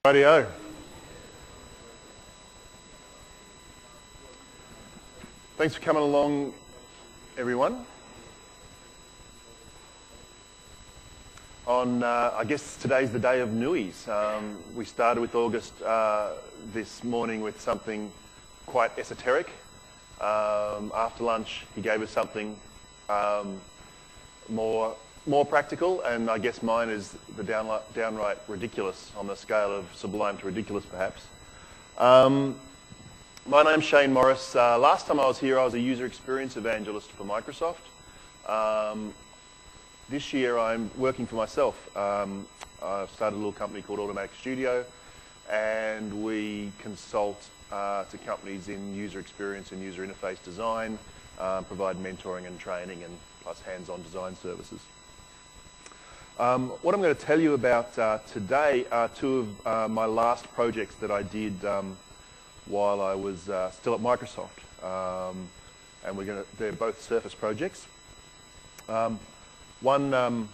Radio. Thanks for coming along, everyone. I guess today's the day of newies. We started with August this morning with something quite esoteric. After lunch, he gave us something more practical, and I guess mine is the downright ridiculous, on the scale of sublime to ridiculous, perhaps. My name's Shane Morris. Last time I was here, I was a user experience evangelist for Microsoft. This year, I'm working for myself. I've started a little company called Automatic Studio, and we consult to companies in user experience and user interface design, provide mentoring and training, and plus hands-on design services. What I'm going to tell you about today are two of my last projects that I did while I was still at Microsoft, and they're both Surface projects. One that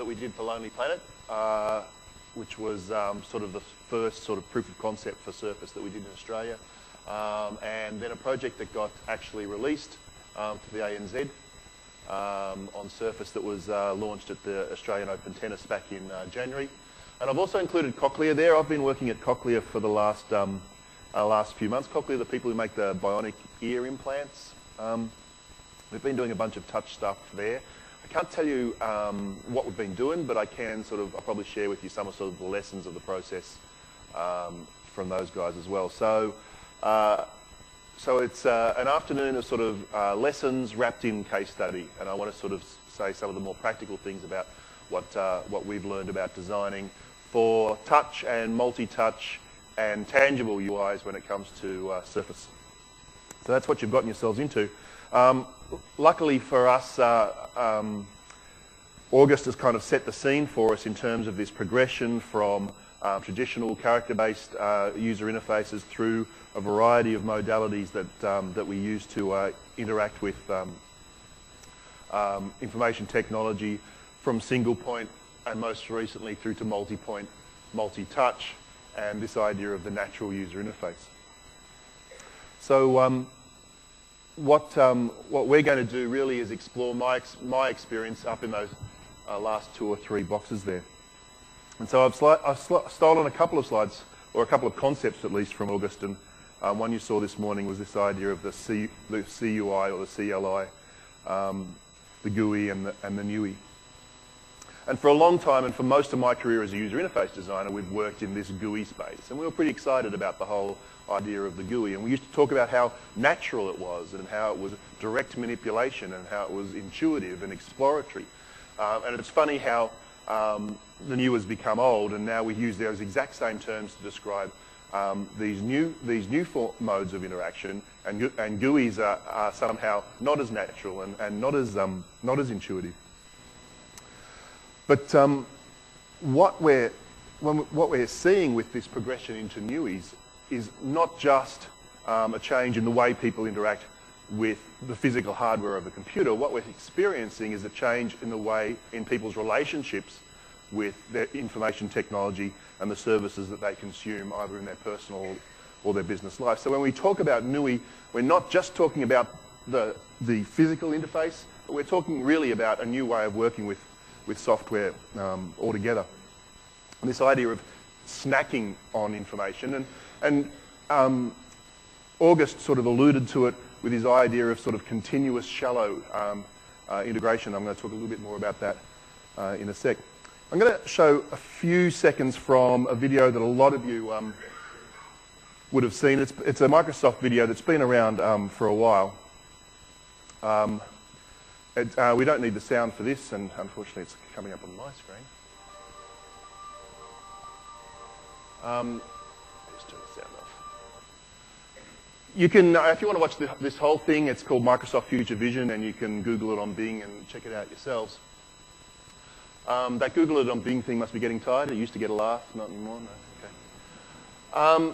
we did for Lonely Planet, which was sort of the first sort of proof of concept for Surface that we did in Australia, and then a project that got actually released to the ANZ on Surface that was launched at the Australian Open Tennis back in January. And I've also included Cochlear there. I've been working at Cochlear for the last few months. Cochlear are the people who make the bionic ear implants. We've been doing a bunch of touch stuff there. I can't tell you what we've been doing, but I can I'll probably share with you some of the lessons of the process from those guys as well. So it's an afternoon of lessons wrapped in case study, and I want to say some of the more practical things about what we've learned about designing for touch and multi-touch and tangible UIs when it comes to Surface. So that's what you've gotten yourselves into. Luckily for us, August has kind of set the scene for us in terms of this progression from traditional character-based user interfaces through a variety of modalities that we use to interact with information technology, from single point and most recently through to multi-point, multi-touch, and this idea of the natural user interface. So what we're going to do really is explore my experience up in those last 2 or 3 boxes there. And so I've stolen a couple of slides, or a couple of concepts at least, from August, and one you saw this morning was this idea of the CUI or the CLI, the GUI and the NUI. And for a long time, and for most of my career as a user interface designer, we've worked in this GUI space, and we were pretty excited about the whole idea of the GUI, and we used to talk about how natural it was and how it was direct manipulation and how it was intuitive and exploratory. And it's funny how the new has become old, and now we use those exact same terms to describe these new modes of interaction, and GUIs are somehow not as natural and not as intuitive. But what we're seeing with this progression into NUIs is not just a change in the way people interact with the physical hardware of a computer. What we're experiencing is a change in the way in people's relationships with their information technology and the services that they consume either in their personal or their business life. So when we talk about NUI, we're not just talking about the physical interface, but we're talking really about a new way of working with software altogether. And this idea of snacking on information, and August sort of alluded to it with his idea of sort of continuous shallow integration. I'm going to talk a little bit more about that in a sec. I'm going to show a few seconds from a video that a lot of you would have seen. It's a Microsoft video that's been around for a while. We don't need the sound for this, and unfortunately it's coming up on my screen. Let's turn the sound off. You can, if you want to watch this whole thing, it's called Microsoft Future Vision, and you can Google it on Bing and check it out yourselves. That Google it on Bing thing must be getting tired. It used to get a laugh, not anymore. No. Okay.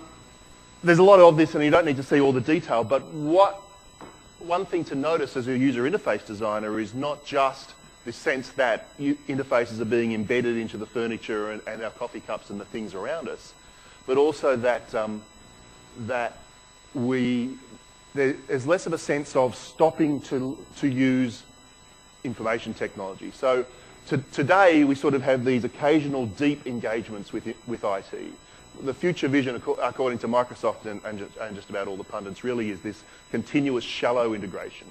There's a lot of this, and you don't need to see all the detail, but one thing to notice as a user interface designer is not just this sense that interfaces are being embedded into the furniture and our coffee cups and the things around us, but also that there's less of a sense of stopping to use information technology. So today we sort of have these occasional deep engagements with IT. The future vision, according to Microsoft and just about all the pundits, really is this continuous shallow integration,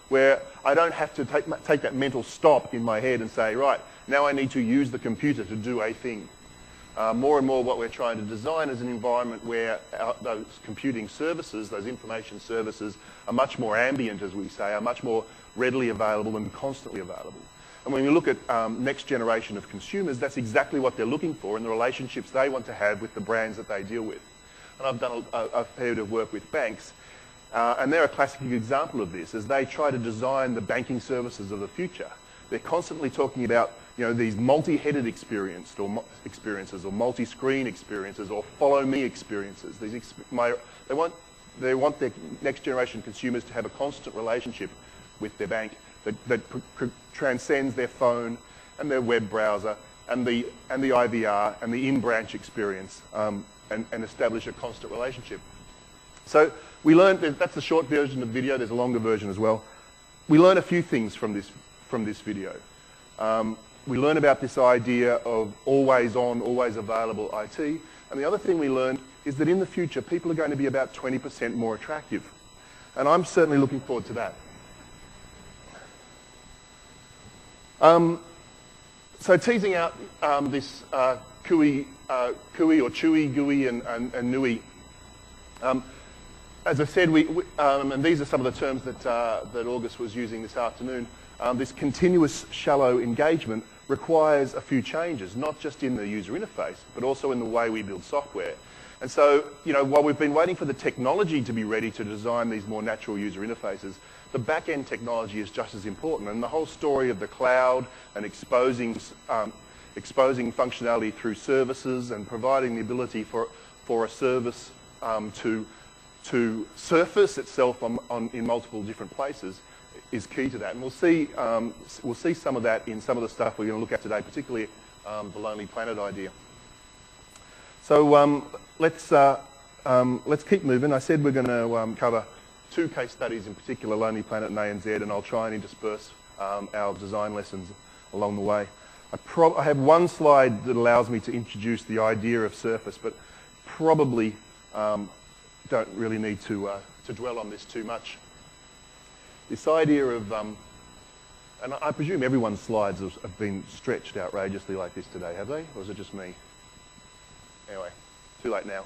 where I don't have to take that mental stop in my head and say, right, now I need to use the computer to do a thing. More and more what we're trying to design is an environment where those computing services, those information services, are much more ambient, as we say, are much more readily available and constantly available. And when you look at next generation of consumers, that's exactly what they're looking for and the relationships they want to have with the brands that they deal with. And I've done a fair bit of work with banks, and they're a classic example of this. As they try to design the banking services of the future, they're constantly talking about these multi-headed experiences or multi-screen experiences or follow-me experiences. They want their next generation consumers to have a constant relationship with their bank that transcends their phone and their web browser and the IVR and the in-branch experience and establish a constant relationship. So we learned that's the short version of the video. There's a longer version as well. We learn a few things from this video. We learn about this idea of always on, always available IT. And the other thing we learned is that in the future, people are going to be about 20% more attractive. And I'm certainly looking forward to that. So teasing out this CUI or CHUI, GUI and NUI. As I said, and these are some of the terms that August was using this afternoon. This continuous shallow engagement requires a few changes, not just in the user interface, but also in the way we build software. And so, while we've been waiting for the technology to be ready to design these more natural user interfaces, the back-end technology is just as important. And the whole story of the cloud and exposing functionality through services and providing the ability for a service to surface itself in multiple different places is key to that. And we'll see some of that in some of the stuff we're going to look at today, particularly the Lonely Planet idea. So let's keep moving. I said we're going to cover two case studies in particular, Lonely Planet and ANZ, and I'll try and intersperse our design lessons along the way. I have one slide that allows me to introduce the idea of surface, but probably don't really need to dwell on this too much. This idea of, and I presume everyone's slides have been stretched outrageously like this today, have they? Or is it just me? Anyway, too late now.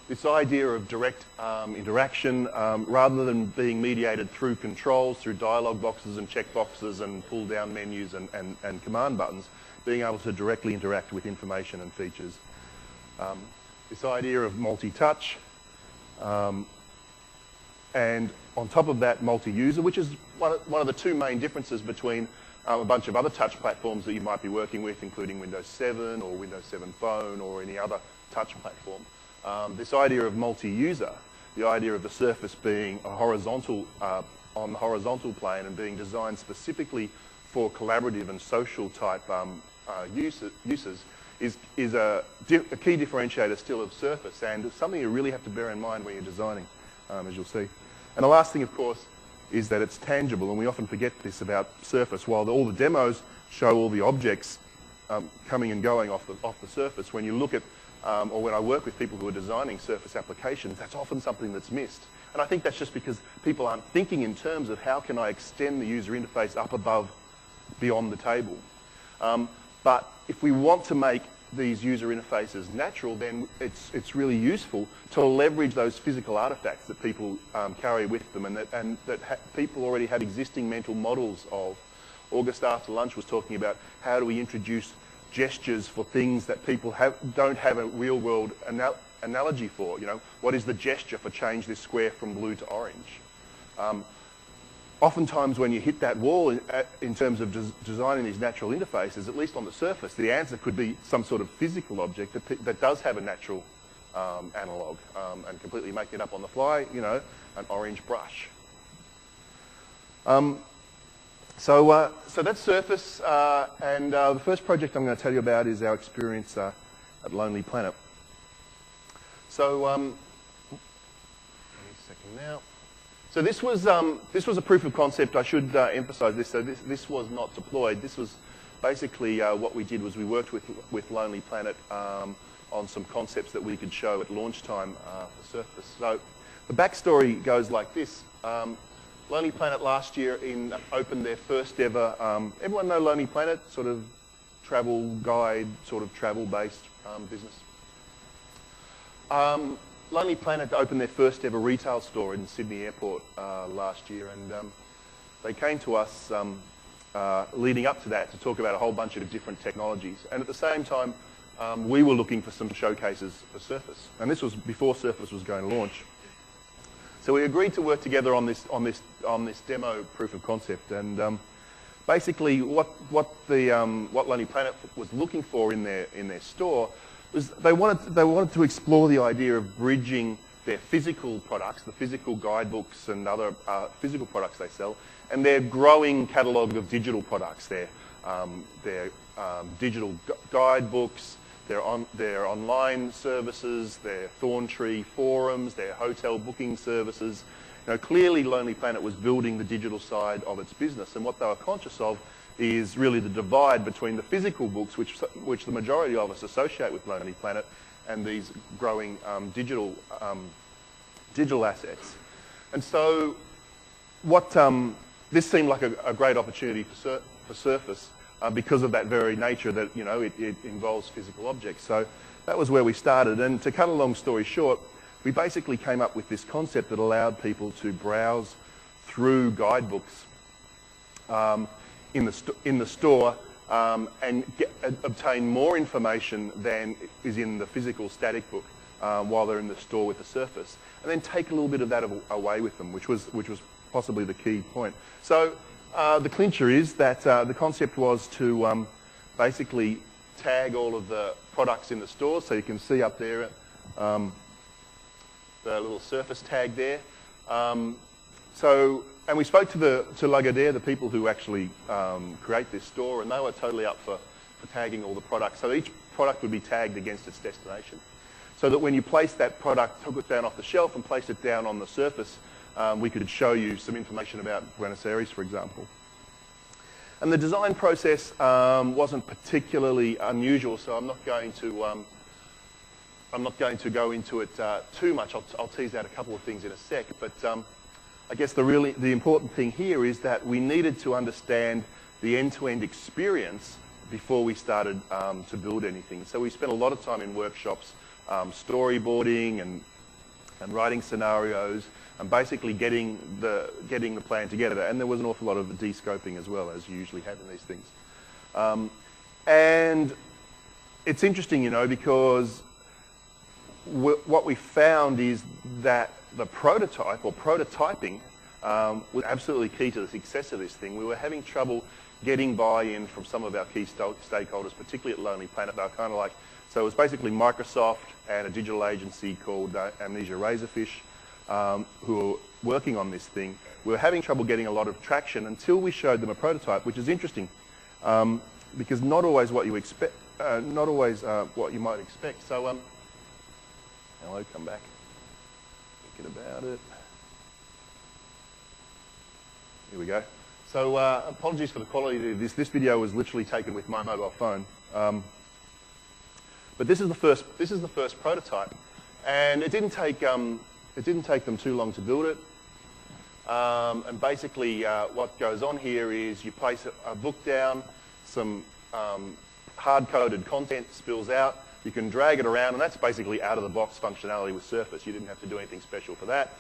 This idea of direct interaction, rather than being mediated through controls, through dialog boxes and check boxes and pull-down menus and command buttons, being able to directly interact with information and features. This idea of multi-touch, and on top of that, multi-user, which is one of the two main differences between a bunch of other touch platforms that you might be working with, including Windows 7 or Windows 7 Phone or any other touch platform. This idea of multi-user, the idea of the surface being a horizontal, on the horizontal plane and being designed specifically for collaborative and social type uses is a key differentiator still of surface, and something you really have to bear in mind when you're designing, as you'll see. And the last thing, of course, is that it's tangible, and we often forget this about surface. While all the demos show all the objects coming and going off the surface, when you look at or when I work with people who are designing surface applications, that's often something that's missed. And I think that's just because people aren't thinking in terms of how can I extend the user interface up above, beyond the table. But if we want to make these user interfaces natural, then it's really useful to leverage those physical artifacts that people carry with them and that people already have existing mental models of. August after lunch was talking about how do we introduce gestures for things that people don't have a real-world analogy for. What is the gesture for change this square from blue to orange? Oftentimes when you hit that wall in terms of designing these natural interfaces, at least on the surface, the answer could be some sort of physical object that does have a natural analog and completely make it up on the fly, an orange brush. So that's Surface, and the first project I'm going to tell you about is our experience at Lonely Planet. So, give me a second now. So this was a proof of concept. I should emphasise this. So this was not deployed. This was basically what we did was we worked with Lonely Planet on some concepts that we could show at launch time for Surface. So the backstory goes like this. Lonely Planet last year opened their first ever, everyone know Lonely Planet, sort of travel guide, sort of travel-based business. Lonely Planet opened their first ever retail store in Sydney Airport last year, and they came to us leading up to that to talk about a whole bunch of different technologies. And at the same time, we were looking for some showcases for Surface, and this was before Surface was going to launch. So we agreed to work together on this demo proof of concept, and basically what Lonely Planet was looking for in their store was they wanted to explore the idea of bridging their physical products, the physical guidebooks and other physical products they sell, and their growing catalogue of digital products, their digital guidebooks, their online services, their Thorntree forums, their hotel booking services. You know, clearly Lonely Planet was building the digital side of its business, and what they were conscious of is really the divide between the physical books, which the majority of us associate with Lonely Planet, and these growing digital assets. And so this seemed like a great opportunity for Surface, because of that very nature that, you know, it involves physical objects. So that was where we started. And to cut a long story short, we basically came up with this concept that allowed people to browse through guidebooks in the store and obtain more information than is in the physical static book while they're in the store with the Surface, and then take a little bit of that away with them, which was possibly the key point. So the clincher is that the concept was to basically tag all of the products in the store. So you can see up there the little Surface tag there. And we spoke to Lagardère, the people who actually create this store, and they were totally up for tagging all the products. So each product would be tagged against its destination, so that when you place that product, took it down off the shelf and placed it down on the Surface, we could show you some information about Buenos Aires, for example. And the design process wasn't particularly unusual, so I'm not going to go into it too much. I'll tease out a couple of things in a sec, but I guess the important thing here is that we needed to understand the end-to-end experience before we started to build anything. So we spent a lot of time in workshops, storyboarding and writing scenarios, and basically getting the plan together. And there was an awful lot of de-scoping as well, as you usually have in these things. And it's interesting, you know, because what we found is that the prototype, or prototyping, was absolutely key to the success of this thing. We were having trouble getting buy-in from some of our key stakeholders, particularly at Lonely Planet. They were kind of like, so it was basically Microsoft and a digital agency called Amnesia Razorfish, who were working on this thing. We were having trouble getting a lot of traction until we showed them a prototype, which is interesting, because not always what you expect, what you might expect. So, hello, come back. Thinking about it. Here we go. So, apologies for the quality of this. This video was literally taken with my mobile phone. But this is the first prototype, and it didn't take them too long to build it. And basically, what goes on here is you place a book down, some hard-coded content spills out. You can drag it around, and that's basically out-of-the-box functionality with Surface. You didn't have to do anything special for that.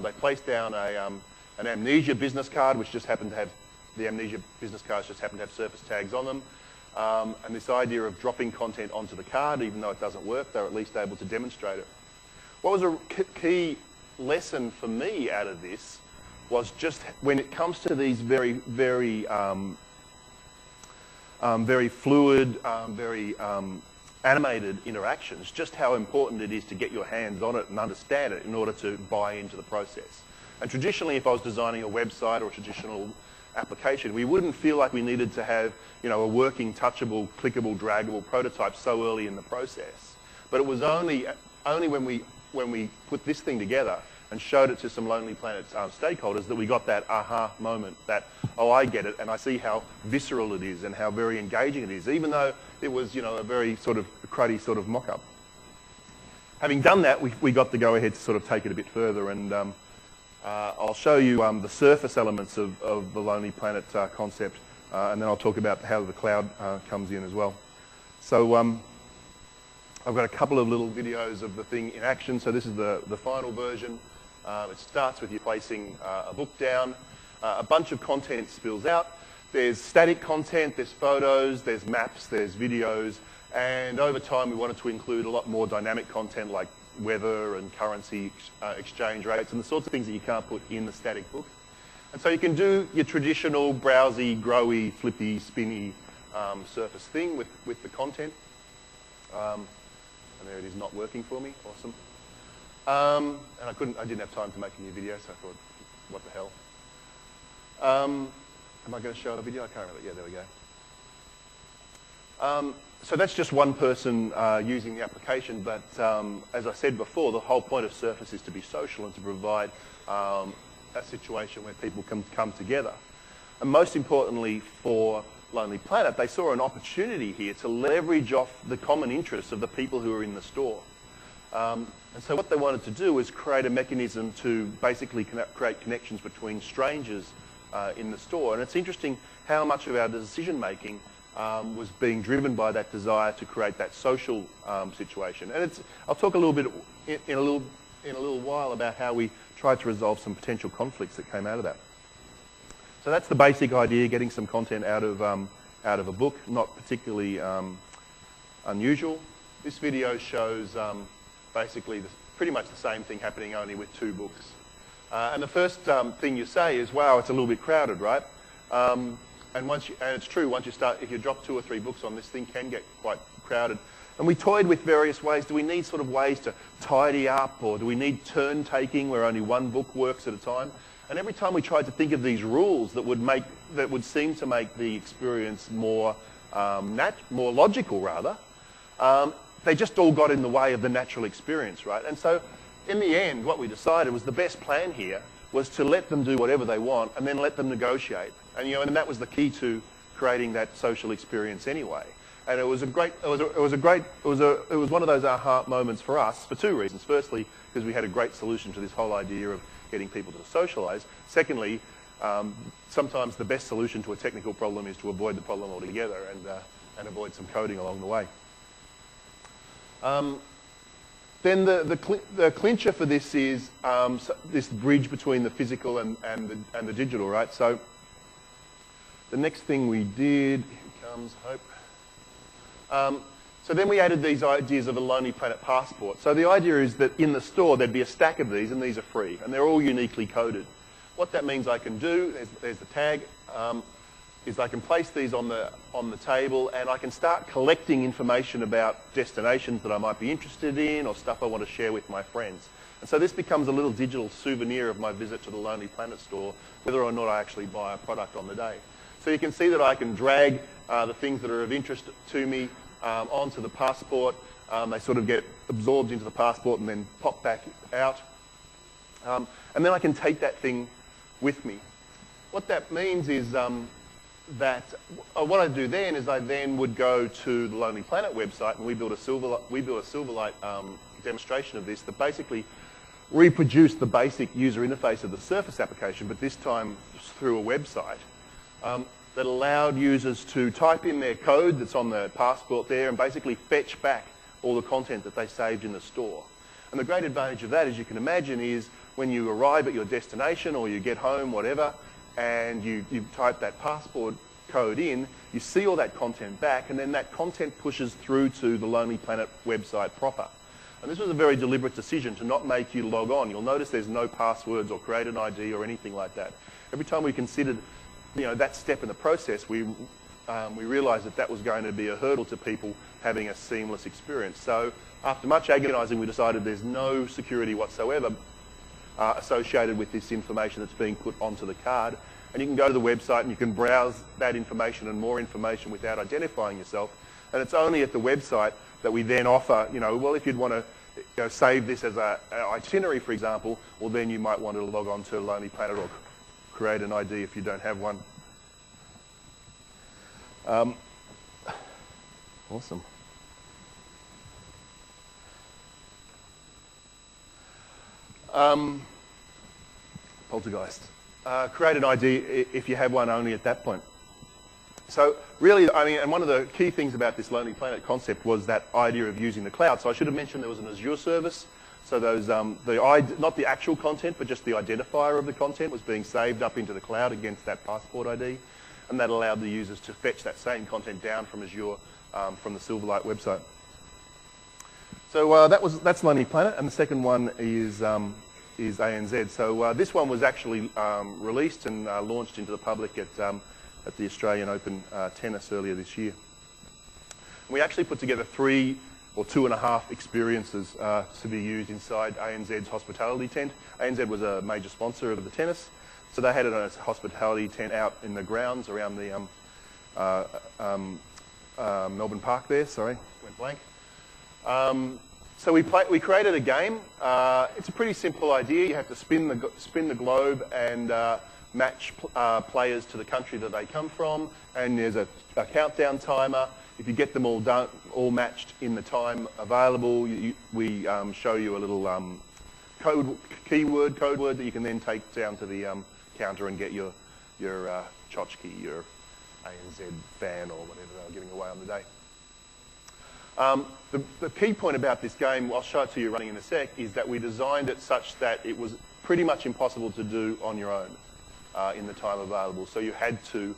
They placed down an Amnesia business card, which just happened to have, the Amnesia business cards just happened to have Surface tags on them. And this idea of dropping content onto the card, even though it doesn't work, they're at least able to demonstrate it. What was a key lesson for me out of this was just when it comes to these very, very, very fluid, very animated interactions, just how important it is to get your hands on it and understand it in order to buy into the process. And traditionally, if I was designing a website or a traditional application. We wouldn't feel like we needed to have, you know, a working, touchable, clickable, draggable prototype so early in the process. But it was only when we put this thing together and showed it to some Lonely Planet stakeholders that we got that aha moment, that, oh, I get it, and I see how visceral it is and how very engaging it is, even though it was, you know, a very sort of cruddy sort of mock-up. Having done that, we got the go-ahead to sort of take it a bit further, and I'll show you the surface elements of the Lonely Planet concept, and then I'll talk about how the cloud comes in as well. So I've got a couple of little videos of the thing in action. So this is the final version. It starts with you placing a book down. A bunch of content spills out. There's static content, there's photos, there's maps, there's videos, and over time we wanted to include a lot more dynamic content like weather and currency exchange rates and the sorts of things that you can't put in the static book. And so you can do your traditional browsy, growy, flippy, spinny surface thing with the content. And there it is, not working for me. Awesome. And I didn't have time to make a new video, so I thought, what the hell? Am I going to show a video? I can't remember. Yeah, there we go. So that's just one person using the application, but as I said before, the whole point of Surface is to be social and to provide a situation where people can come together. And most importantly for Lonely Planet, they saw an opportunity here to leverage off the common interests of the people who are in the store. And so what they wanted to do was create a mechanism to basically create connections between strangers in the store. And it's interesting how much of our decision making was being driven by that desire to create that social situation. And I'll talk a little bit in a little while about how we tried to resolve some potential conflicts that came out of that. So that's the basic idea, getting some content out of a book, not particularly unusual. This video shows basically pretty much the same thing happening only with two books. And the first thing you say is, wow, it's a little bit crowded, right? And it's true, once you start, if you drop 2 or 3 books on this thing, can get quite crowded. And we toyed with various ways. Do we need sort of ways to tidy up, or do we need turn taking where only one book works at a time? And every time we tried to think of these rules that would seem to make the experience more logical, rather, they just all got in the way of the natural experience, right? And so, in the end, what we decided was the best plan here was to let them do whatever they want and then let them negotiate. And and that was the key to creating that social experience anyway. And it was one of those aha moments for us for 2 reasons. Firstly, because we had a great solution to this whole idea of getting people to socialise. Secondly, sometimes the best solution to a technical problem is to avoid the problem altogether and avoid some coding along the way. Then the clincher for this is this bridge between the physical and the digital, right? So the next thing we did, here comes Hope. So then we added these ideas of a Lonely Planet passport. So the idea is that in the store there'd be a stack of these, and these are free, and they're all uniquely coded. What that means I can do, there's the tag, is I can place these on the table, and I can start collecting information about destinations that I might be interested in or stuff I want to share with my friends. And so this becomes a little digital souvenir of my visit to the Lonely Planet store, whether or not I actually buy a product on the day. So you can see that I can drag the things that are of interest to me onto the passport. They sort of get absorbed into the passport and then pop back out. And then I can take that thing with me. What that means is that what I do then is I then would go to the Lonely Planet website, and we built a Silverlight demonstration of this that basically reproduced the basic user interface of the Surface application, but this time through a website that allowed users to type in their code that's on the passport there and basically fetch back all the content that they saved in the store. And the great advantage of that, as you can imagine, is when you arrive at your destination or you get home, whatever, and you type that passport code in, you see all that content back, and then that content pushes through to the Lonely Planet website proper. And this was a very deliberate decision to not make you log on. You'll notice there's no passwords or create an ID or anything like that. Every time we considered that step in the process, we realised that was going to be a hurdle to people having a seamless experience. So after much agonising, we decided there's no security whatsoever associated with this information that's being put onto the card. and you can go to the website and you can browse that information and more information without identifying yourself. And it's only at the website that we then offer, well, if you'd want to save this as an itinerary, for example, well, then you might want to log on to Lonely Planet or create an ID if you don't have one. Awesome. Poltergeist. Create an ID if you have one only at that point. So really, and one of the key things about this Lonely Planet concept was that idea of using the cloud. So I should have mentioned there was an Azure service. So those, not the actual content, but just the identifier of the content was being saved up into the cloud against that passport ID. And that allowed the users to fetch that same content down from Azure from the Silverlight website. So that's Lonely Planet, and the second one is ANZ. So this one was actually released and launched into the public at the Australian Open tennis earlier this year. And we actually put together 3 or 2.5 experiences to be used inside ANZ's hospitality tent. ANZ was a major sponsor of the tennis, so they had a hospitality tent out in the grounds around the Melbourne Park there. Sorry, went blank. So we created a game. It's a pretty simple idea. You have to spin the globe and match players to the country that they come from, and there's a countdown timer. If you get them all matched in the time available, we show you a little code word that you can then take down to the counter and get your tchotchke, your ANZ fan or whatever they were giving away on the day. The key point about this game, I'll show it to you running in a sec, is that we designed it such that it was pretty much impossible to do on your own in the time available. So you had to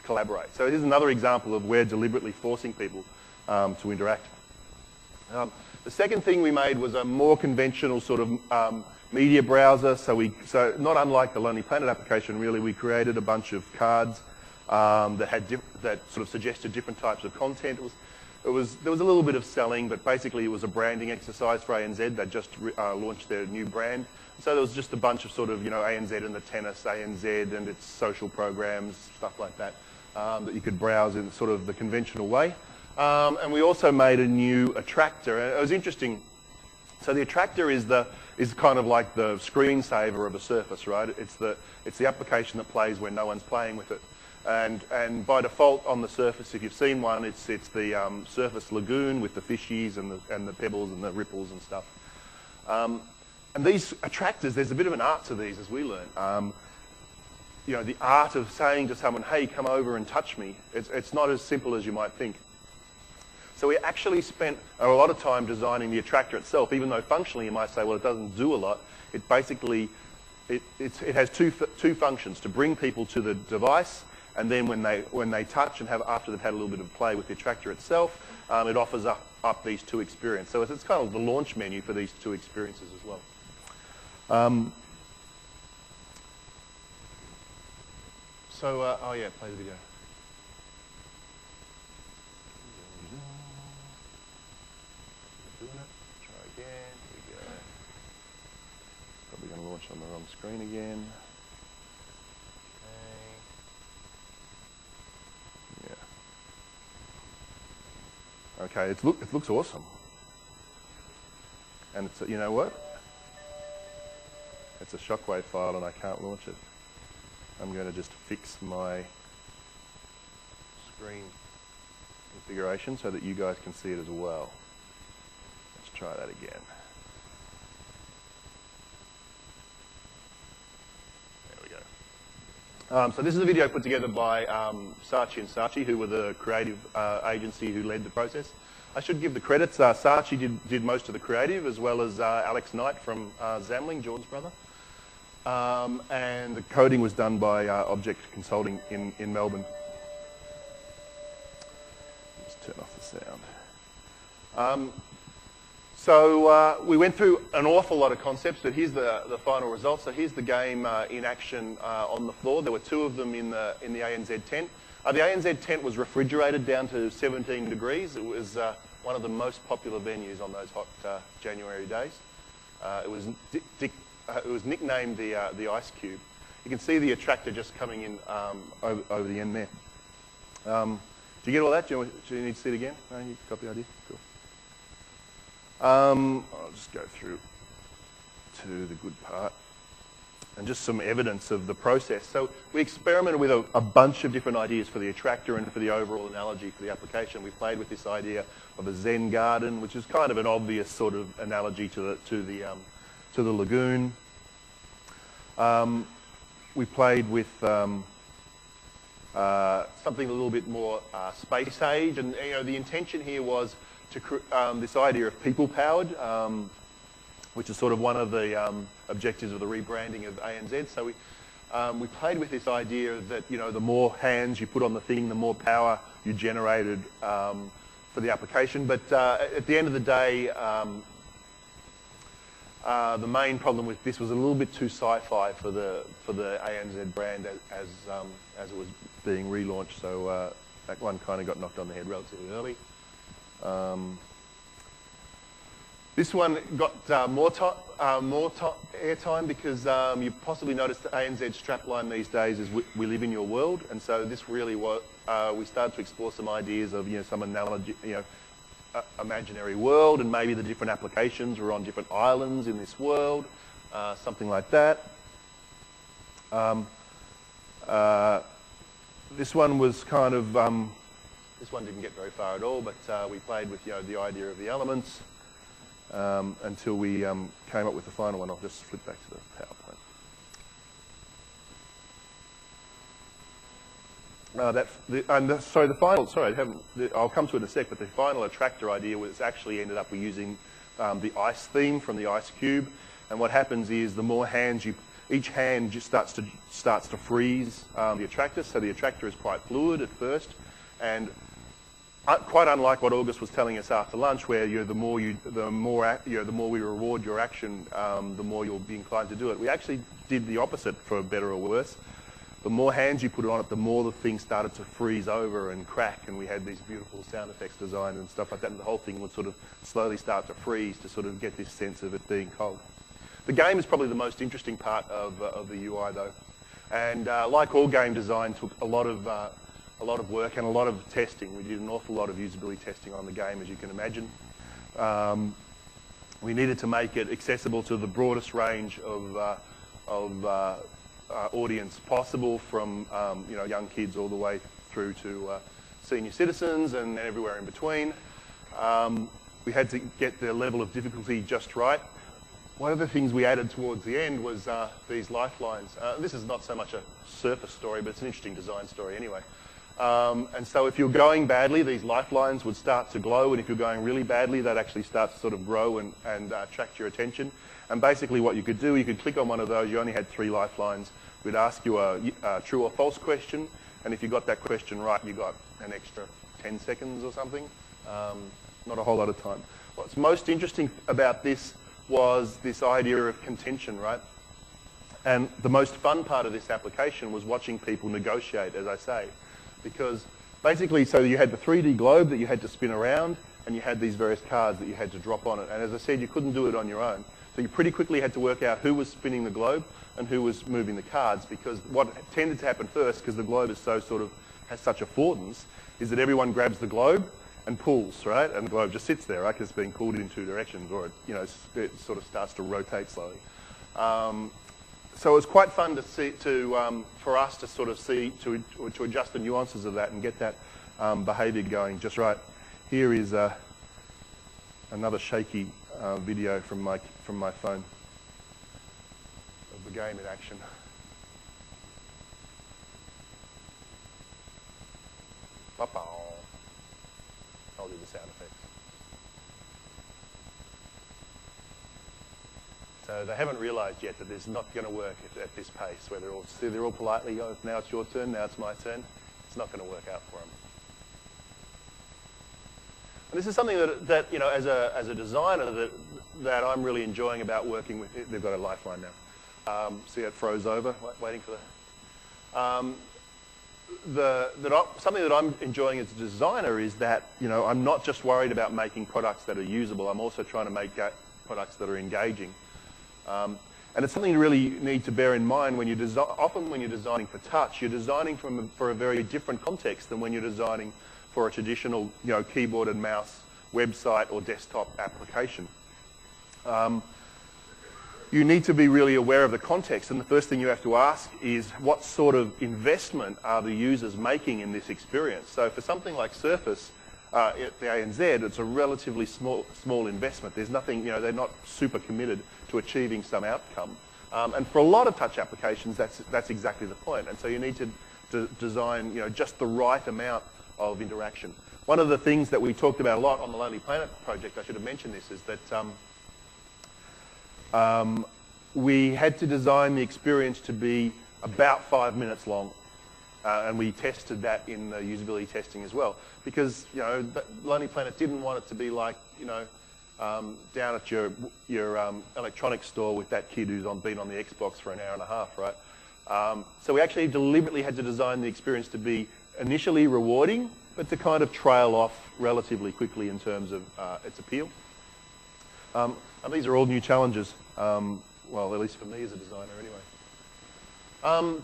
collaborate. So here's another example of where deliberately forcing people to interact. The second thing we made was a more conventional sort of media browser. So not unlike the Lonely Planet application, really, we created a bunch of cards that sort of suggested different types of content. There was a little bit of selling, but basically it was a branding exercise for ANZ. They just launched their new brand. So there was just a bunch of sort of, ANZ and the tennis, ANZ and its social programs, stuff like that, that you could browse in sort of the conventional way. And we also made a new attractor. And it was interesting. So the attractor is kind of like the screensaver of a surface, right? It's the application that plays when no one's playing with it. And by default on the surface, if you've seen one, it's the surface lagoon with the fishies and the pebbles and the ripples and stuff. And these attractors, there's a bit of an art to these, as we learn. The art of saying to someone, "Hey, come over and touch me." It's not as simple as you might think. So we actually spent a lot of time designing the attractor itself, even though functionally you might say, well, it doesn't do a lot. It basically it has two functions: to bring people to the device. And then when they touch and after they've had a little bit of play with the attractor itself, it offers up these 2 experiences. So it's kind of the launch menu for these 2 experiences as well. Oh yeah, play the video. Doing it. Try again. Here we go. Probably going to launch on the wrong screen again. Okay, it looks awesome. And it's, you know what? It's a shockwave file and I can't launch it. I'm going to just fix my screen configuration so that you guys can see it as well. Let's try that again. There we go. So this is a video put together by Saatchi and Saatchi, who were the creative agency who led the process. I should give the credits. Saatchi did most of the creative, as well as Alex Knight from Zamling, Jordan's brother. And the coding was done by Object Consulting in Melbourne. Just turn off the sound. So we went through an awful lot of concepts, but here's the final result. So here's the game in action on the floor. There were 2 of them in the ANZ tent. The ANZ tent was refrigerated down to 17 degrees. It was one of the most popular venues on those hot January days. It was nicknamed the Ice Cube. you can see the attractor just coming in over the end there. Do you get all that? Do you need to see it again? No, you got the idea? Cool. I'll just go through to the good part. And just some evidence of the process. So we experimented with a bunch of different ideas for the attractor and for the overall analogy for the application. We played with this idea of a Zen garden, which is kind of an obvious sort of analogy to the lagoon. We played with something a little bit more space age, and the intention here was to this idea of people powered. Which is sort of one of the objectives of the rebranding of ANZ. So we played with this idea that the more hands you put on the thing, the more power you generated for the application. But at the end of the day, the main problem with this was a little bit too sci-fi for the ANZ brand as it was being relaunched. So that one kind of got knocked on the head relatively early. This one got more airtime because you possibly noticed the ANZ strapline these days is we live in your world, and so this really was we started to explore some ideas of some analogy, imaginary world, and maybe the different applications were on different islands in this world, something like that. This one was kind of this one didn't get very far at all, but we played with the idea of the elements. Until we came up with the final one. I'll just flip back to the PowerPoint. I'll come to it in a sec, but the final attractor idea was actually ended up using the ice theme from the ice cube. And what happens is the more hands each hand just starts to freeze the attractor. So the attractor is quite fluid at first, and quite unlike what August was telling us after lunch, where the more we reward your action, the more you'll be inclined to do it. We actually did the opposite, for better or worse. The more hands you put on it, the more the thing started to freeze over and crack, and we had these beautiful sound effects designed and stuff like that, and the whole thing would sort of slowly start to freeze to sort of get this sense of it being cold. The game is probably the most interesting part of the UI, though, and like all game design, took a lot of work and a lot of testing. We did an awful lot of usability testing on the game, as you can imagine. We needed to make it accessible to the broadest range of audience possible, from young kids all the way through to senior citizens and everywhere in between. We had to get the level of difficulty just right. One of the things we added towards the end was these lifelines. This is not so much a surface story, but it's an interesting design story anyway. And so if you're going badly, these lifelines would start to glow, and if you're going really badly, that actually starts to sort of grow and attract your attention. And basically what you could do, you could click on one of those. You only had 3 lifelines. We'd ask you a true or false question, and if you got that question right, you got an extra 10 seconds or something. Not a whole lot of time. What's most interesting about this was this idea of contention, right? And the most fun part of this application was watching people negotiate, as I say. Because basically, so you had the 3D globe that you had to spin around, and you had these various cards that you had to drop on it. And as I said, you couldn't do it on your own. So you pretty quickly had to work out who was spinning the globe and who was moving the cards, because what tended to happen first, because the globe is so sort of has such affordance, is that everyone grabs the globe and pulls, right? And the globe just sits there, right? Because it's being pulled in 2 directions, or it sort of starts to rotate slowly. So it was quite fun to see, for us to sort of see, to adjust the nuances of that and get that behaviour going just right. Here is another shaky video from my phone of the game in action. I'll do the sound effects. So they haven't realised yet that this is not going to work at this pace, where they're all politely go, now it's your turn, now it's my turn. It's not going to work out for them. And this is something that as a designer, that I'm really enjoying about working with. They've got a lifeline now. See, it froze over, waiting for something that I'm enjoying as a designer is that I'm not just worried about making products that are usable. I'm also trying to make products that are engaging. And it's something you really need to bear in mind when often when you're designing for touch, you're designing for a very different context than when you're designing for a traditional, keyboard and mouse website or desktop application. You need to be really aware of the context, and the first thing you have to ask is what sort of investment are the users making in this experience? So for something like Surface, at the ANZ, it's a relatively small investment. There's nothing, they're not super committed to achieving some outcome. And for a lot of touch applications, that's exactly the point. And so you need to design, just the right amount of interaction. One of the things that we talked about a lot on the Lonely Planet project, I should have mentioned this, is that we had to design the experience to be about 5 minutes long. And we tested that in the usability testing as well, because Lonely Planet didn't want it to be like down at your electronics store with that kid who's been on the Xbox for an hour and a half, right? So we actually deliberately had to design the experience to be initially rewarding, but to kind of trail off relatively quickly in terms of its appeal. And these are all new challenges, well, at least for me as a designer anyway.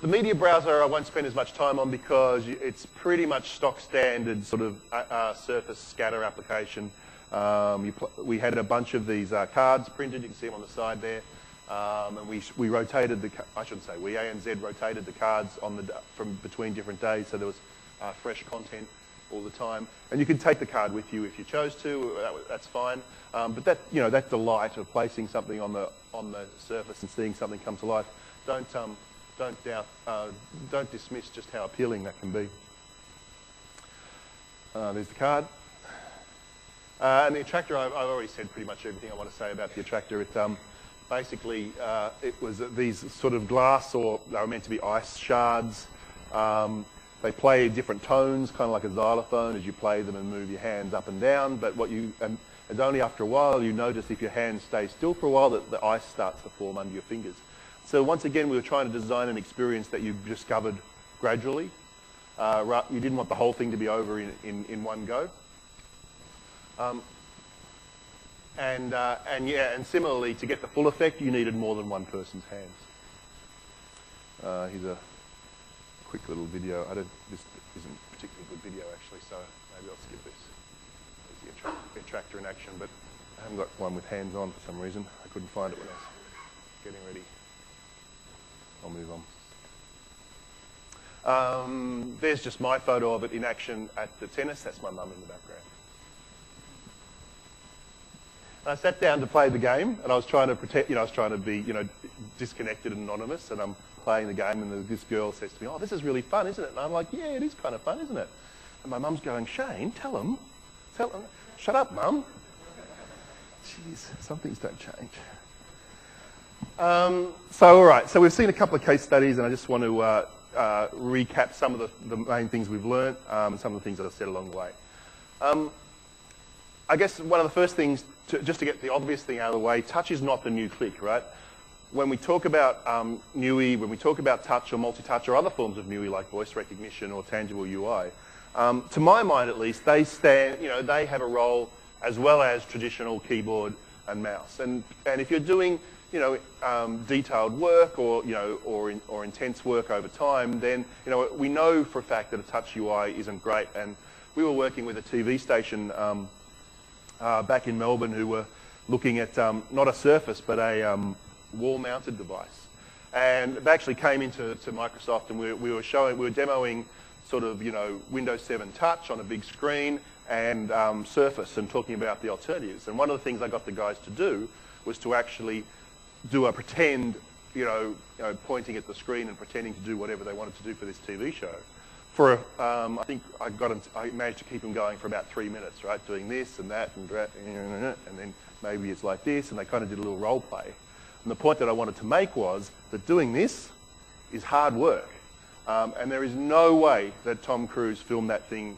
The media browser I won't spend as much time on because it's pretty much stock standard sort of Surface scatter application. We had a bunch of these cards printed, you can see them on the side there, and we rotated ANZ rotated the cards from between different days, so there was fresh content all the time. And you could take the card with you if you chose to, that's fine. But that delight of placing something on the Surface and seeing something come to life, don't dismiss just how appealing that can be. There's the card. And the attractor, I've already said pretty much everything I want to say about the attractor. Basically, it was these sort of glass, or they were meant to be ice shards. They play different tones, kind of like a xylophone, as you play them and move your hands up and down. But it's only after a while you notice if your hand stays still for a while that the ice starts to form under your fingers. So once again, we were trying to design an experience that you discovered gradually. You didn't want the whole thing to be over in one go. And similarly, to get the full effect, you needed more than one person's hands. Here's a quick little video. This isn't a particularly good video, actually, so maybe I'll skip this. There's the attractor in action, but I haven't got one with hands on for some reason. I couldn't find it when I was getting ready. I'll move on. There's just my photo of it in action at the tennis. That's my mum in the background. And I sat down to play the game, and I was trying to be, disconnected and anonymous, and I'm playing the game, and this girl says to me, "Oh, this is really fun, isn't it?" And I'm like, "Yeah, it is kind of fun, isn't it?" And my mum's going, "Shane, tell them. Shut up, Mum." Jeez, some things don't change. All right, so we've seen a couple of case studies, and I just want to recap some of the main things we've learned and some of the things that I've said along the way. I guess one of the first things, just to get the obvious thing out of the way, touch is not the new click, right? When we talk about NUI, when we talk about touch or multi-touch or other forms of NUI like voice recognition or tangible UI, to my mind at least, they have a role as well as traditional keyboard and mouse. And if you're doing detailed work or intense work over time, then we know for a fact that a touch UI isn't great. And we were working with a TV station back in Melbourne who were looking at not a Surface but a wall-mounted device. And they actually came into Microsoft, and we were demoing sort of Windows 7 Touch on a big screen and Surface, and talking about the alternatives. And one of the things I got the guys to do was to actually do a pretend, pointing at the screen and pretending to do whatever they wanted to do for this TV show. I think I managed to keep them going for about 3 minutes, right? Doing this and that and then maybe it's like this, and they kind of did a little role play. And the point that I wanted to make was that doing this is hard work. And there is no way that Tom Cruise filmed that thing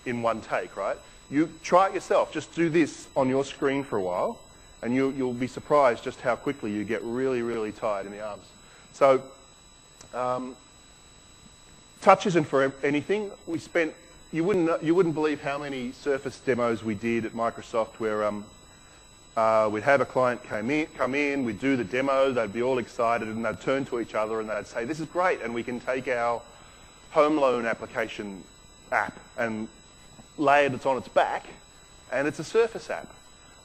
in one take, right? You try it yourself. Just do this on your screen for a while, and you'll be surprised just how quickly you get really, really tired in the arms. So touch isn't for anything. You wouldn't believe how many Surface demos we did at Microsoft where we'd have a client come in, we'd do the demo, they'd be all excited, and they'd turn to each other and they'd say, this is great, and we can take our home loan application app and lay it on its back, and it's a Surface app.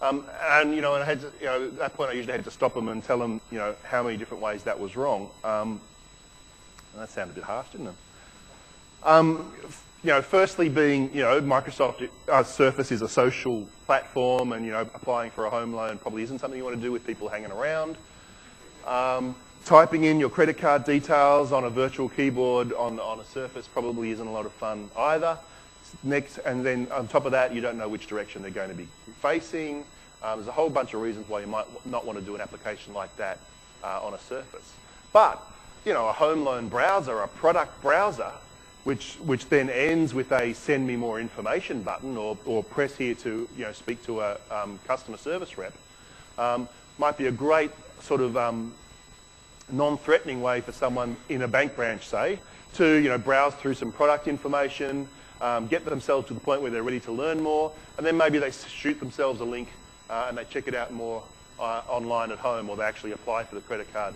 And I had to, at that point I usually had to stop them and tell them, how many different ways that was wrong. And that sounded a bit harsh, didn't it? Firstly being, Microsoft Surface is a social platform, and applying for a home loan probably isn't something you want to do with people hanging around. Typing in your credit card details on a virtual keyboard on a Surface probably isn't a lot of fun either. Next, and then on top of that, you don't know which direction they're going to be facing. There's a whole bunch of reasons why you might not want to do an application like that on a Surface. But, a home loan browser, a product browser, which then ends with a send me more information button or press here to speak to a customer service rep, might be a great sort of non-threatening way for someone in a bank branch, say, to browse through some product information, get themselves to the point where they're ready to learn more, and then maybe they shoot themselves a link and they check it out more online at home, or they actually apply for the credit card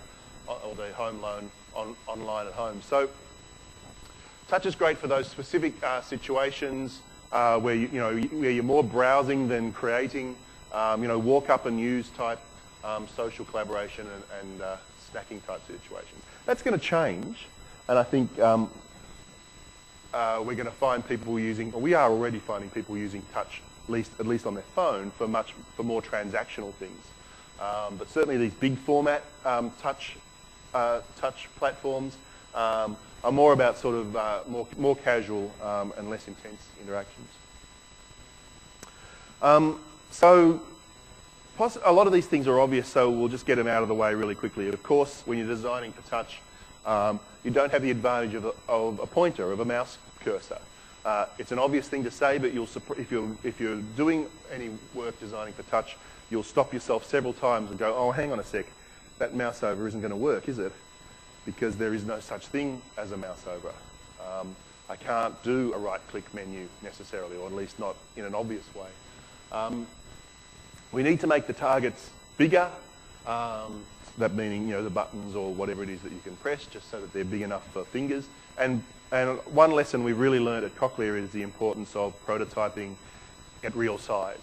or the home loan online at home. So touch is great for those specific situations where you're more browsing than creating, walk up and use type social collaboration and snacking type situations. That's going to change, and I think we're going to find people using, or we are already finding people using touch, at least on their phone, for more transactional things. But certainly these big format touch platforms are more about sort of more casual and less intense interactions. So a lot of these things are obvious, so we'll just get them out of the way really quickly. Of course, when you're designing for touch, you don't have the advantage of a pointer, of a mouse cursor. It's an obvious thing to say, but if you're doing any work designing for touch, you'll stop yourself several times and go, oh, hang on a sec, that mouse over isn't going to work, is it? Because there is no such thing as a mouse over. I can't do a right-click menu necessarily, or at least not in an obvious way. We need to make the targets bigger, that meaning the buttons or whatever it is that you can press, just so that they're big enough for fingers. And one lesson we've really learned at Cochlear is the importance of prototyping at real size.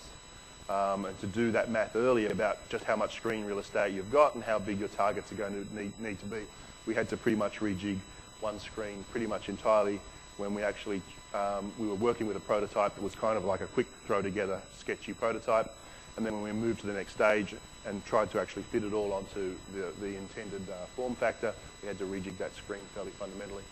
And to do that math earlier about just how much screen real estate you've got and how big your targets are going to need to be. We had to pretty much rejig one screen pretty much entirely when we actually we were working with a prototype that was kind of like a quick throw together sketchy prototype, and then when we moved to the next stage and tried to actually fit it all onto the intended form factor, we had to rejig that screen fairly fundamentally.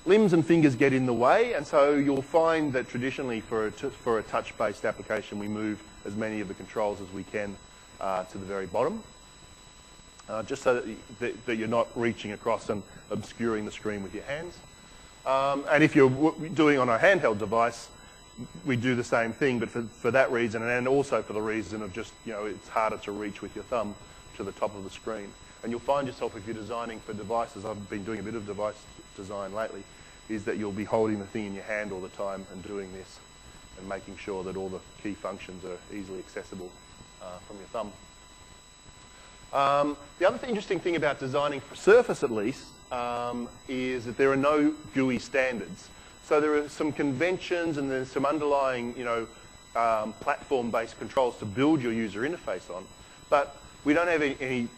Limbs and fingers get in the way, and so you'll find that traditionally for a touch-based application we move as many of the controls as we can to the very bottom, just so that you're not reaching across and obscuring the screen with your hands. And if you're doing on a handheld device, we do the same thing, but for that reason, and also for the reason of just, it's harder to reach with your thumb to the top of the screen. And you'll find yourself, if you're designing for devices, I've been doing a bit of device design lately, is that you'll be holding the thing in your hand all the time and doing this and making sure that all the key functions are easily accessible from your thumb. The other interesting thing about designing for Surface, at least, is that there are no GUI standards. So there are some conventions and there's some underlying, platform-based controls to build your user interface on. But we don't have any.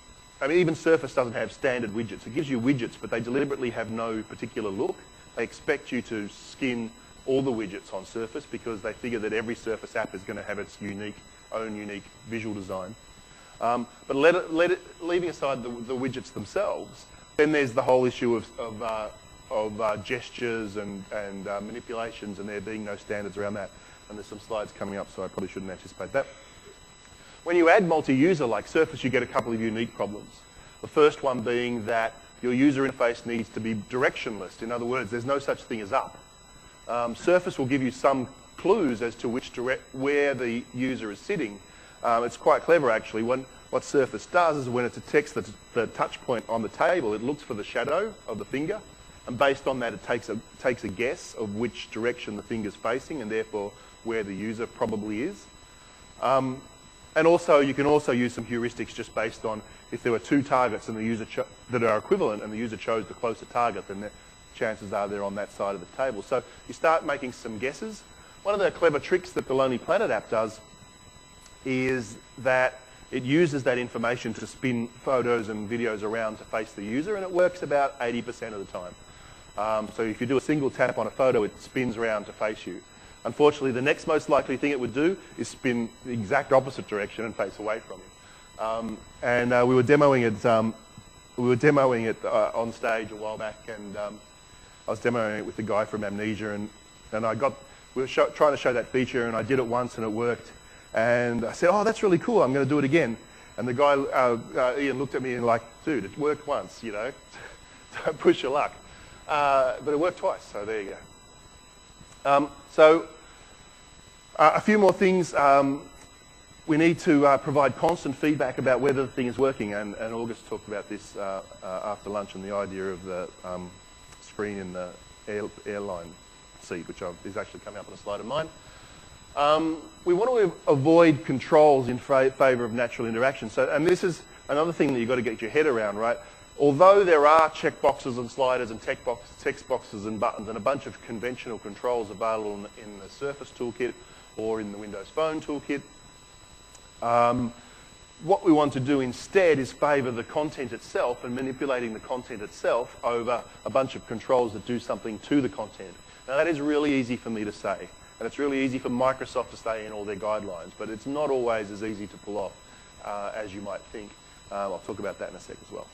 I mean, even Surface doesn't have standard widgets. It gives you widgets, but they deliberately have no particular look. They expect you to skin all the widgets on Surface because they figure that every Surface app is going to have its own unique visual design. But leaving aside the widgets themselves, then there's the whole issue of gestures and manipulations, and there being no standards around that. And there's some slides coming up, so I probably shouldn't anticipate that. When you add multi-user like Surface, you get a couple of unique problems. The first one being that your user interface needs to be directionless. In other words, there's no such thing as up. Surface will give you some clues as to where the user is sitting. It's quite clever, actually. What Surface does is when it detects the touch point on the table, it looks for the shadow of the finger, and based on that, it takes a guess of which direction the finger's facing, and therefore where the user probably is. And also, you can also use some heuristics just based on if there were two targets and the user that are equivalent and the user chose the closer target, then the chances are they're on that side of the table. So you start making some guesses. One of the clever tricks that the Lonely Planet app does is that it uses that information to spin photos and videos around to face the user, and it works about 80% of the time. So if you do a single tap on a photo, it spins around to face you. Unfortunately, the next most likely thing it would do is spin the exact opposite direction and face away from you. We were demoing it on stage a while back, and I was demoing it with the guy from Amnesia, and we were trying to show that feature, and I did it once and it worked. And I said, "Oh, that's really cool. I'm going to do it again." And the guy, Ian, looked at me and like, "Dude, it worked once, you know. Don't push your luck." But it worked twice, so there you go. A few more things. We need to provide constant feedback about whether the thing is working, and August talked about this after lunch, and the idea of the screen in the airline seat, which is actually coming up on a slide of mine. We want to avoid controls in favour of natural interaction. And this is another thing that you've got to get your head around, right? Although there are checkboxes and sliders and text boxes and buttons and a bunch of conventional controls available in the Surface toolkit or in the Windows Phone toolkit, what we want to do instead is favour the content itself and manipulating the content itself over a bunch of controls that do something to the content. Now that is really easy for me to say, and it's really easy for Microsoft to say in all their guidelines, but it's not always as easy to pull off as you might think. I'll talk about that in a sec as well.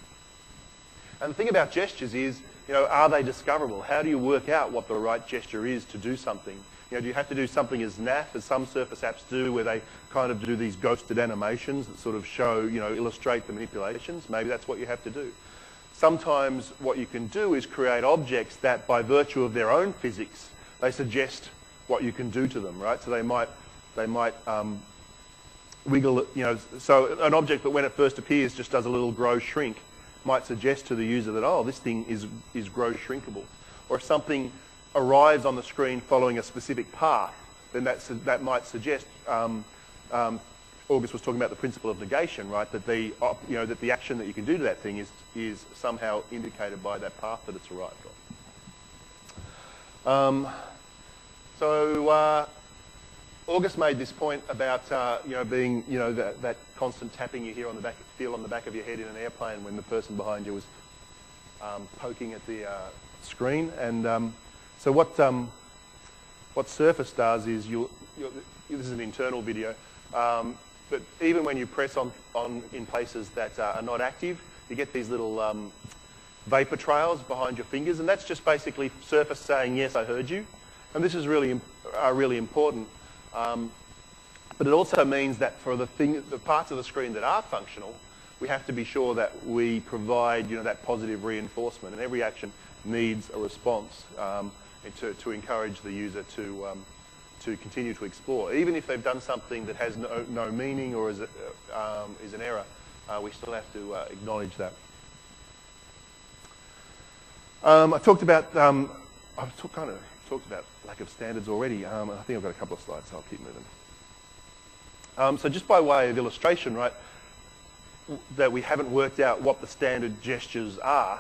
And the thing about gestures is, you know, are they discoverable? How do you work out what the right gesture is to do something? You know, do you have to do something as naff as some Surface apps do, where they kind of do these ghosted animations that sort of show, you know, illustrate the manipulations? Maybe that's what you have to do. Sometimes what you can do is create objects that, by virtue of their own physics, they suggest what you can do to them, right? So they might wiggle, you know, so an object that when it first appears just does a little grow shrink might suggest to the user that, oh, this thing is grow shrinkable. Or if something arrives on the screen following a specific path, then that might suggest, August was talking about the principle of negation, right? That that the action that you can do to that thing is somehow indicated by that path that it's arrived on. August made this point about being that constant tapping you hear on the back, feel on the back of your head in an airplane when the person behind you is poking at the screen. And so what Surface does is this is an internal video, but even when you press on in places that are not active, you get these little vapor trails behind your fingers, and that's just basically Surface saying, yes, I heard you. And this is really important. But it also means that for the parts of the screen that are functional, we have to be sure that we provide that positive reinforcement, and every action needs a response to encourage the user to continue to explore. Even if they've done something that has no meaning or is an error, we still have to acknowledge that. I talked about talked about lack of standards already. I think I've got a couple of slides, so I'll keep moving. So just by way of illustration, right, that we haven't worked out what the standard gestures are.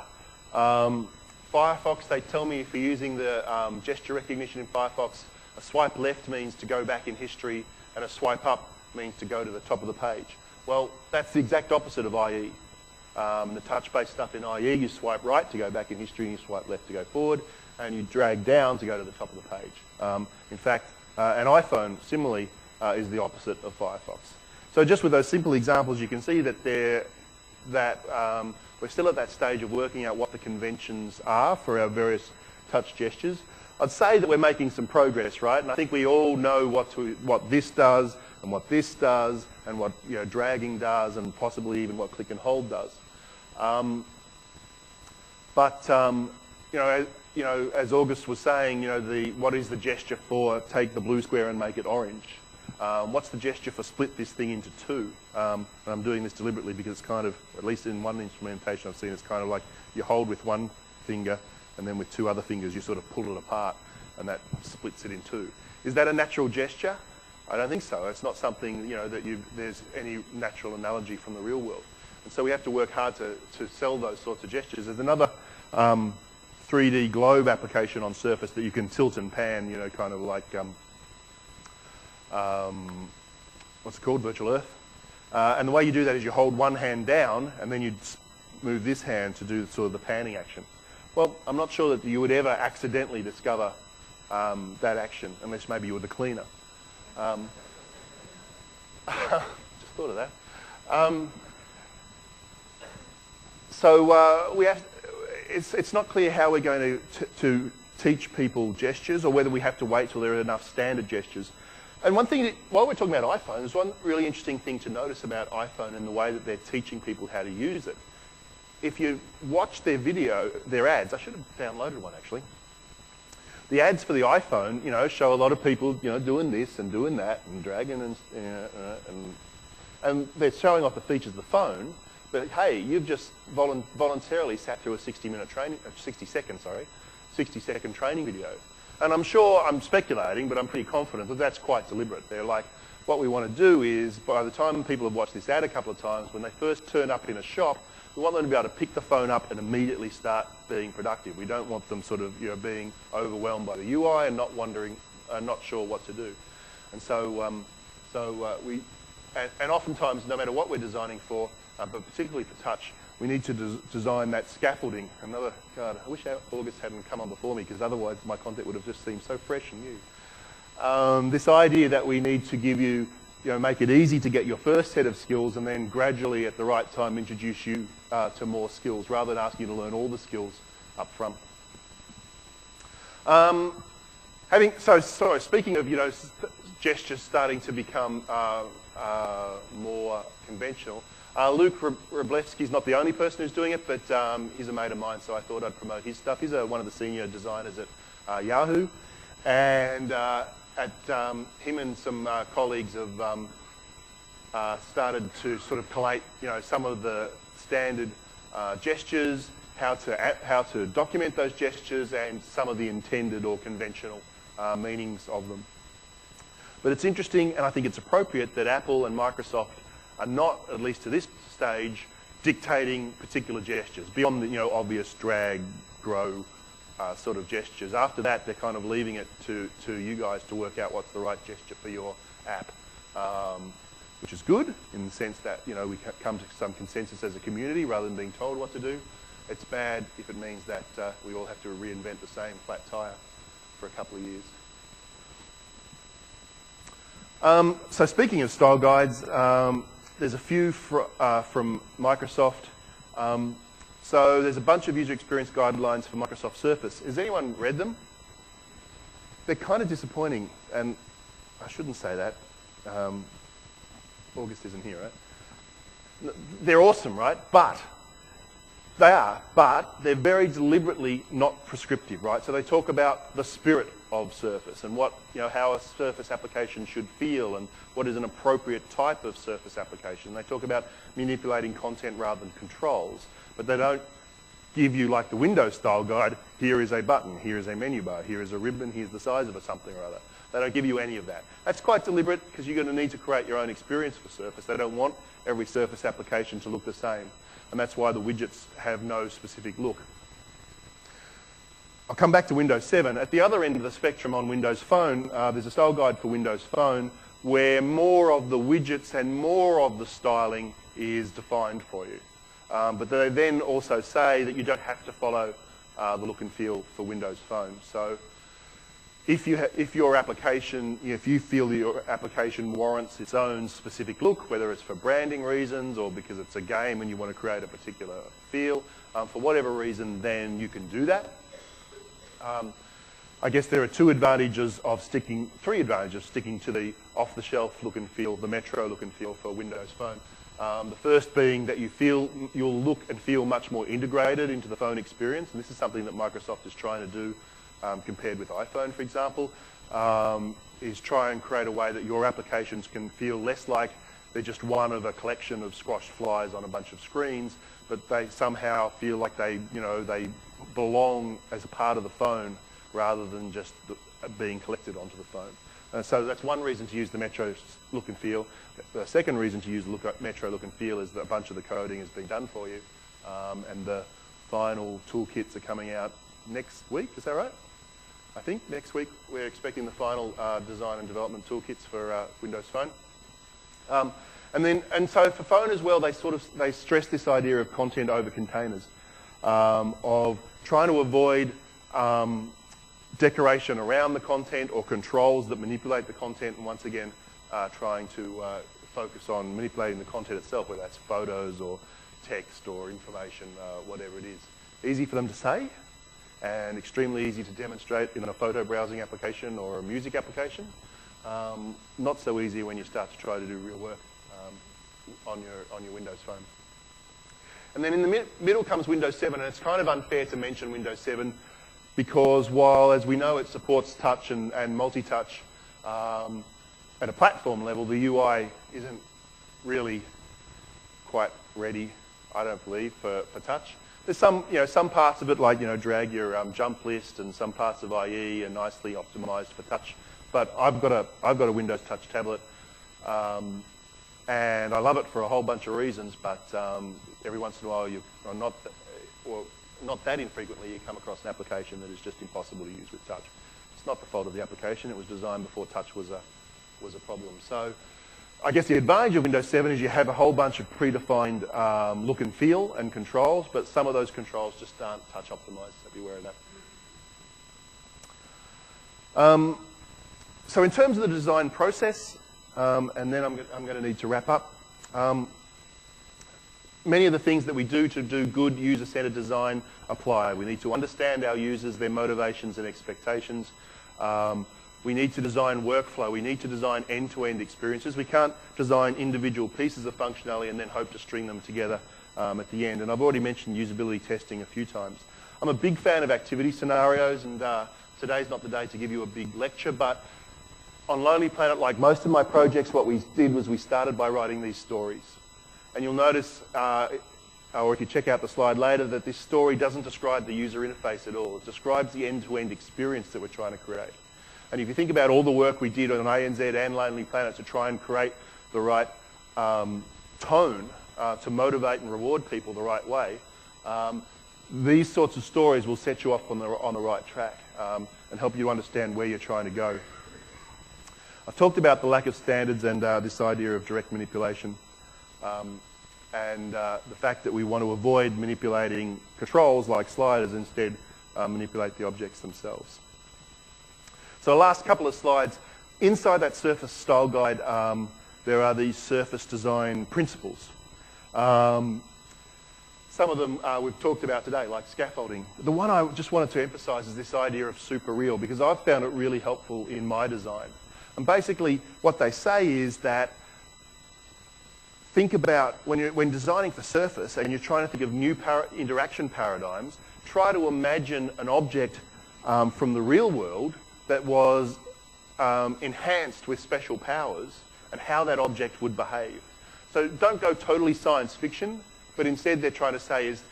Firefox, they tell me if you're using the gesture recognition in Firefox, a swipe left means to go back in history, and a swipe up means to go to the top of the page. Well, that's the exact opposite of IE. The touch-based stuff in IE, you swipe right to go back in history, and you swipe left to go forward, and you drag down to go to the top of the page. In fact, an iPhone, similarly, is the opposite of Firefox. So just with those simple examples, you can see that we're still at that stage of working out what the conventions are for our various touch gestures. I'd say that we're making some progress, right? And I think we all know what this does, and what this does, and what dragging does, and possibly even what click and hold does. As August was saying, what is the gesture for take the blue square and make it orange? What's the gesture for split this thing into two? And I'm doing this deliberately because it's kind of, at least in one instrumentation I've seen, it's kind of like you hold with one finger and then with two other fingers you sort of pull it apart and that splits it in two. Is that a natural gesture? I don't think so. It's not something, you know, that there's any natural analogy from the real world. And so we have to work hard to sell those sorts of gestures. There's another 3D globe application on Surface that you can tilt and pan, you know, kind of like, what's it called, Virtual Earth. And the way you do that is you hold one hand down and then you move this hand to do sort of the panning action. Well, I'm not sure that you would ever accidentally discover that action unless maybe you were the cleaner. Just thought of that. So we have. It's not clear how we're going to teach people gestures, or whether we have to wait till there are enough standard gestures. And one thing, while we're talking about iPhone, there's one really interesting thing to notice about iPhone and the way that they're teaching people how to use it. If you watch their video, their ads, I should have downloaded one actually. The ads for the iPhone, you know, show a lot of people, you know, doing this and doing that and dragging and they're showing off the features of the phone. But hey, you've just voluntarily sat through a 60-second training video. And I'm sure, I'm speculating, but I'm pretty confident that that's quite deliberate. They're like, what we want to do is, by the time people have watched this ad a couple of times, when they first turn up in a shop, we want them to be able to pick the phone up and immediately start being productive. We don't want them sort of, you know, being overwhelmed by the UI and not wondering, not sure what to do. And so, and oftentimes, no matter what we're designing for, but particularly for touch, we need to design that scaffolding. God, I wish August hadn't come on before me, because otherwise my content would have just seemed so fresh and new. This idea that we need to give you, make it easy to get your first set of skills and then gradually at the right time introduce you to more skills, rather than asking you to learn all the skills up front. Speaking of, gestures starting to become more conventional, Luke Wroblewski's not the only person who's doing it, but he's a mate of mine, so I thought I'd promote his stuff. He's one of the senior designers at Yahoo, and him and some colleagues have started to sort of collate, some of the standard gestures, how to document those gestures, and some of the intended or conventional meanings of them. But it's interesting, and I think it's appropriate, that Apple and Microsoft are not, at least to this stage, dictating particular gestures beyond the obvious drag, grow sort of gestures. After that, they're kind of leaving it to you guys to work out what's the right gesture for your app, which is good in the sense that we come to some consensus as a community rather than being told what to do. It's bad if it means that we all have to reinvent the same flat tire for a couple of years. So speaking of style guides, there's a few from Microsoft. So there's a bunch of user experience guidelines for Microsoft Surface. Has anyone read them? They're kind of disappointing, and I shouldn't say that. August isn't here, right? They're awesome, right? But they're very deliberately not prescriptive, right? So they talk about the spirit of Surface and what, how a Surface application should feel and what is an appropriate type of Surface application. They talk about manipulating content rather than controls, but they don't give you, like the Windows style guide, here is a button, here is a menu bar, here is a ribbon, here's the size of a something or other. They don't give you any of that. That's quite deliberate because you're going to need to create your own experience for Surface. They don't want every Surface application to look the same, and that's why the widgets have no specific look. I'll come back to Windows 7. At the other end of the spectrum on Windows Phone, there's a style guide for Windows Phone where more of the widgets and more of the styling is defined for you. But they then also say that you don't have to follow the look and feel for Windows Phone. So if your application, if you feel that your application warrants its own specific look, whether it's for branding reasons or because it's a game and you want to create a particular feel, for whatever reason, then you can do that. I guess there are three advantages of sticking to the off-the-shelf look and feel, the Metro look and feel for Windows Phone. The first being that you'll look and feel much more integrated into the phone experience, and this is something that Microsoft is trying to do compared with iPhone, for example, is try and create a way that your applications can feel less like they're just one of a collection of squashed flies on a bunch of screens, but they somehow feel like they belong as a part of the phone rather than just being collected onto the phone. So that's one reason to use the Metro look and feel. The second reason to use Metro look and feel is that a bunch of the coding has been done for you, and the final toolkits are coming out next week. Is that right? I think next week we're expecting the final design and development toolkits for Windows Phone. And so for phone as well, they stress this idea of content over containers, of trying to avoid decoration around the content or controls that manipulate the content, and once again trying to focus on manipulating the content itself, whether that's photos or text or information, whatever it is. Easy for them to say and extremely easy to demonstrate in a photo browsing application or a music application. Not so easy when you start to try to do real work on your Windows Phone. And then in the middle comes Windows 7, and it's kind of unfair to mention Windows 7 because while, as we know, it supports touch and multi-touch at a platform level, the UI isn't really quite ready, I don't believe, for touch. There's some parts of it, like drag your jump list, and some parts of IE are nicely optimized for touch. But I've got a Windows Touch tablet, and I love it for a whole bunch of reasons. But every once in a while, not that infrequently, you come across an application that is just impossible to use with touch. It's not the fault of the application; it was designed before touch was a problem. So I guess the advantage of Windows 7 is you have a whole bunch of predefined look and feel and controls, but some of those controls just aren't touch optimized, so be aware of that. So in terms of the design process, and then I'm going to need to wrap up, many of the things that we do to do good user-centered design apply. We need to understand our users, their motivations and expectations. We need to design workflow. We need to design end-to-end experiences. We can't design individual pieces of functionality and then hope to string them together at the end. And I've already mentioned usability testing a few times. I'm a big fan of activity scenarios, and today's not the day to give you a big lecture, but on Lonely Planet, like most of my projects, what we did was we started by writing these stories. And you'll notice, or if you check out the slide later, that this story doesn't describe the user interface at all. It describes the end-to-end experience that we're trying to create. And if you think about all the work we did on ANZ and Lonely Planet to try and create the right tone to motivate and reward people the right way, these sorts of stories will set you off on the right track and help you understand where you're trying to go. I've talked about the lack of standards and this idea of direct manipulation and the fact that we want to avoid manipulating controls like sliders, instead manipulate the objects themselves. So the last couple of slides, inside that Surface style guide, there are these Surface design principles. Some of them we've talked about today, like scaffolding. The one I just wanted to emphasize is this idea of super real, because I've found it really helpful in my design. And basically what they say is that think about when designing for Surface and you're trying to think of new interaction paradigms, try to imagine an object from the real world that was enhanced with special powers and how that object would behave. So don't go totally science fiction, but instead they're trying to say is,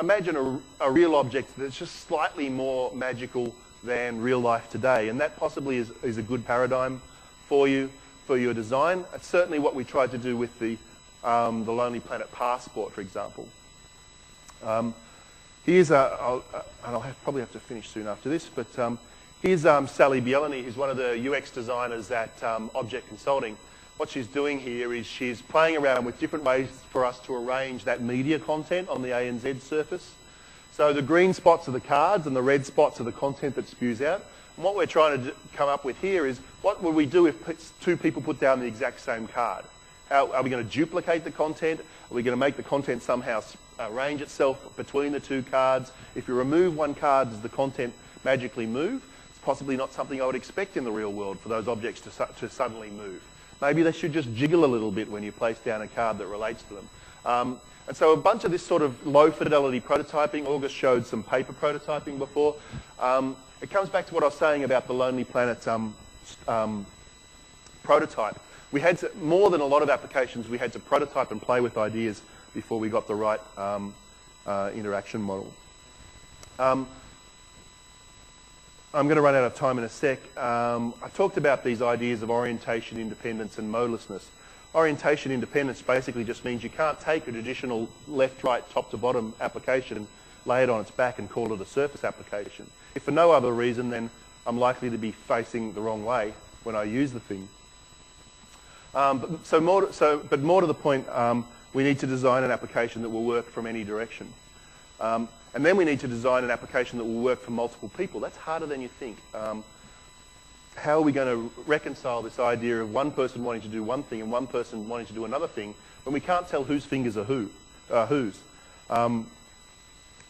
imagine a real object that's just slightly more magical than real life today, and that possibly is a good paradigm for you, for your design. It's certainly what we tried to do with the Lonely Planet Passport, for example. Here's and I'll probably have to finish soon after this, but here's Sally Bielany, who's one of the UX designers at Object Consulting. What she's doing here is she's playing around with different ways for us to arrange that media content on the ANZ surface. So the green spots are the cards and the red spots are the content that spews out. And what we're trying to come up with here is, what would we do if two people put down the exact same card? Are we going to duplicate the content? Are we going to make the content somehow arrange itself between the two cards? If you remove one card, does the content magically move? It's possibly not something I would expect in the real world for those objects to suddenly move. Maybe they should just jiggle a little bit when you place down a card that relates to them. And so a bunch of this sort of low fidelity prototyping. August showed some paper prototyping before. It comes back to what I was saying about the Lonely Planet prototype. We had to, more than a lot of applications, we had to prototype and play with ideas before we got the right interaction model. I'm going to run out of time in a sec. I talked about these ideas of orientation independence and modelessness. Orientation independence basically just means you can't take a traditional left-right, top-to-bottom application and lay it on its back and call it a surface application. If for no other reason, then I'm likely to be facing the wrong way when I use the thing. But more to the point, we need to design an application that will work from any direction. And then we need to design an application that will work for multiple people. That's harder than you think. How are we going to reconcile this idea of one person wanting to do one thing and one person wanting to do another thing when we can't tell whose fingers are whose?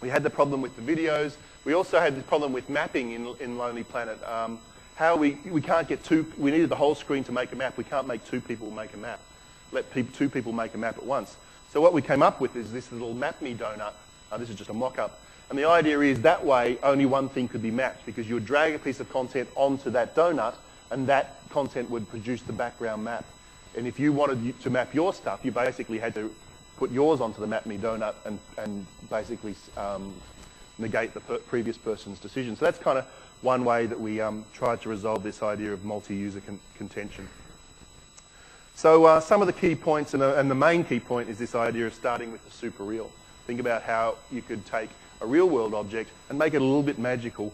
We had the problem with the videos. We also had the problem with mapping in Lonely Planet. We can't get we needed the whole screen to make a map. We can't make two people make a map. Let two people make a map at once. So what we came up with is this little map me donut. This is just a mock-up. And the idea is that way only one thing could be mapped because you would drag a piece of content onto that donut and that content would produce the background map. And if you wanted to map your stuff, you basically had to put yours onto the map me donut and basically negate the previous person's decision. So that's kind of one way that we tried to resolve this idea of multi-user contention. So some of the key points, and the main key point is this idea of starting with the super real. Think about how you could take a real-world object and make it a little bit magical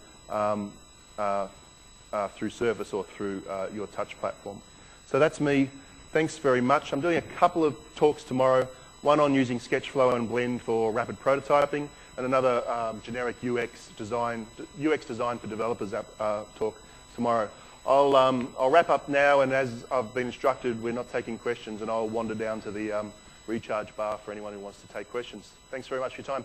through Surface or through your touch platform. So that's me. Thanks very much. I'm doing a couple of talks tomorrow, one on using Sketchflow and Blend for rapid prototyping, and another generic UX design for developers talk tomorrow. I'll wrap up now, and as I've been instructed, we're not taking questions, and I'll wander down to the recharge bar for anyone who wants to take questions. Thanks very much for your time.